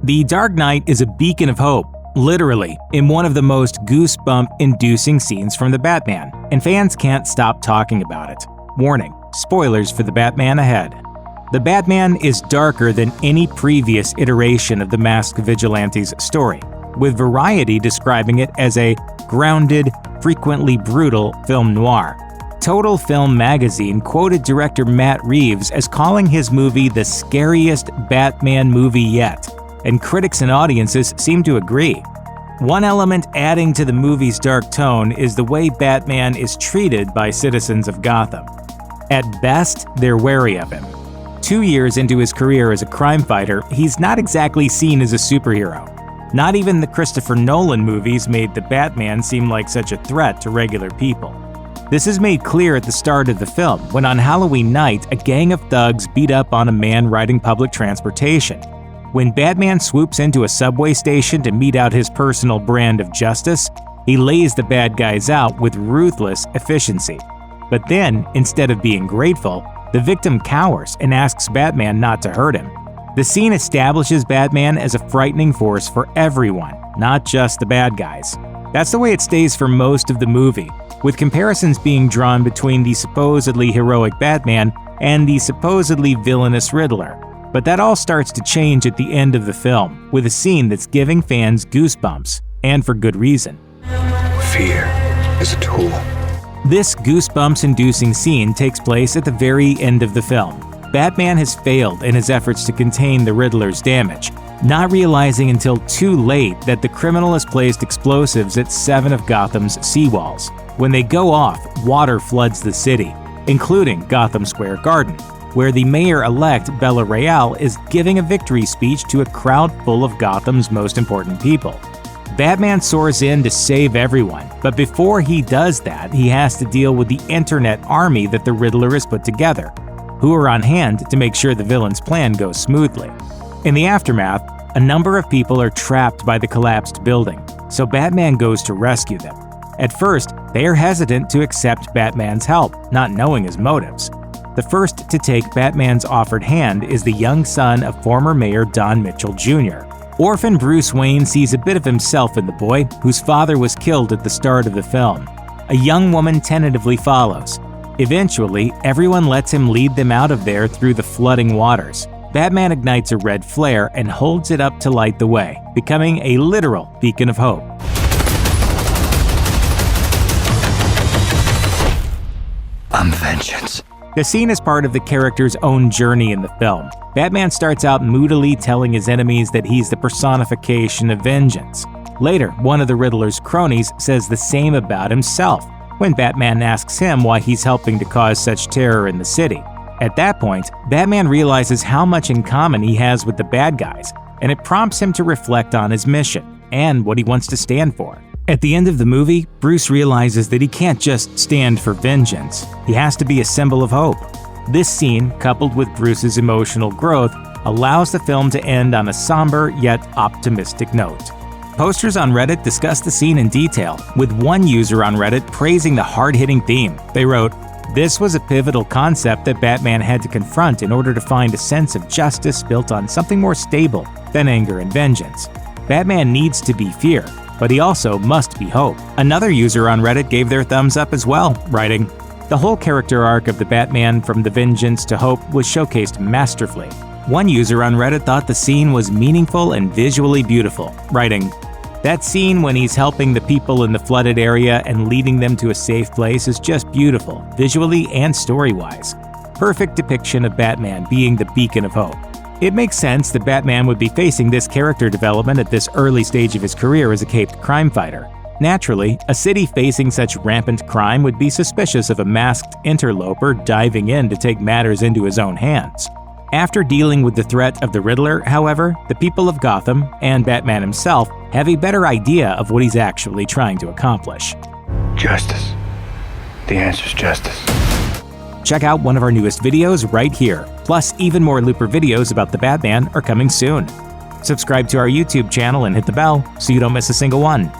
The Dark Knight is a beacon of hope, literally, in one of the most goosebump-inducing scenes from The Batman, and fans can't stop talking about it. Warning, spoilers for The Batman ahead. The Batman is darker than any previous iteration of the Masked Vigilante's story, with Variety describing it as a grounded, frequently brutal film noir. Total Film magazine quoted director Matt Reeves as calling his movie the scariest Batman movie yet, and critics and audiences seem to agree. One element adding to the movie's dark tone is the way Batman is treated by citizens of Gotham. At best, they're wary of him. 2 years into his career as a crime fighter, he's not exactly seen as a superhero. Not even the Christopher Nolan movies made the Batman seem like such a threat to regular people. This is made clear at the start of the film, when on Halloween night, a gang of thugs beat up on a man riding public transportation. When Batman swoops into a subway station to mete out his personal brand of justice, he lays the bad guys out with ruthless efficiency. But then, instead of being grateful, the victim cowers and asks Batman not to hurt him. The scene establishes Batman as a frightening force for everyone, not just the bad guys. That's the way it stays for most of the movie, with comparisons being drawn between the supposedly heroic Batman and the supposedly villainous Riddler. But that all starts to change at the end of the film, with a scene that's giving fans goosebumps, and for good reason. Fear is a tool. This goosebumps-inducing scene takes place at the very end of the film. Batman has failed in his efforts to contain the Riddler's damage, not realizing until too late that the criminal has placed explosives at 7 of Gotham's seawalls. When they go off, water floods the city, including Gotham Square Garden, where the mayor-elect Bella Real is giving a victory speech to a crowd full of Gotham's most important people. Batman soars in to save everyone, but before he does that, he has to deal with the internet army that the Riddler has put together, who are on hand to make sure the villain's plan goes smoothly. In the aftermath, a number of people are trapped by the collapsed building, so Batman goes to rescue them. At first, they are hesitant to accept Batman's help, not knowing his motives. The first to take Batman's offered hand is the young son of former Mayor Don Mitchell Jr. Orphan Bruce Wayne sees a bit of himself in the boy, whose father was killed at the start of the film. A young woman tentatively follows. Eventually, everyone lets him lead them out of there through the flooding waters. Batman ignites a red flare and holds it up to light the way, becoming a literal beacon of hope. I'm vengeance. The scene is part of the character's own journey in the film. Batman starts out moodily telling his enemies that he's the personification of vengeance. Later, one of the Riddler's cronies says the same about himself, when Batman asks him why he's helping to cause such terror in the city. At that point, Batman realizes how much in common he has with the bad guys, and it prompts him to reflect on his mission and what he wants to stand for. At the end of the movie, Bruce realizes that he can't just stand for vengeance. He has to be a symbol of hope. This scene, coupled with Bruce's emotional growth, allows the film to end on a somber yet optimistic note. Posters on Reddit discuss the scene in detail, with one user on Reddit praising the hard-hitting theme. They wrote, "This was a pivotal concept that Batman had to confront in order to find a sense of justice built on something more stable than anger and vengeance. Batman needs to be fear, but he also must be hope." Another user on Reddit gave their thumbs up as well, writing, "The whole character arc of the Batman from the vengeance to hope was showcased masterfully." One user on Reddit thought the scene was meaningful and visually beautiful, writing, "That scene when he's helping the people in the flooded area and leading them to a safe place is just beautiful, visually and story-wise. Perfect depiction of Batman being the beacon of hope." It makes sense that Batman would be facing this character development at this early stage of his career as a caped crime fighter. Naturally, a city facing such rampant crime would be suspicious of a masked interloper diving in to take matters into his own hands. After dealing with the threat of the Riddler, however, the people of Gotham, and Batman himself, have a better idea of what he's actually trying to accomplish. Justice. The answer's justice. Check out one of our newest videos right here. Plus, even more Looper videos about the Batman are coming soon. Subscribe to our YouTube channel and hit the bell so you don't miss a single one.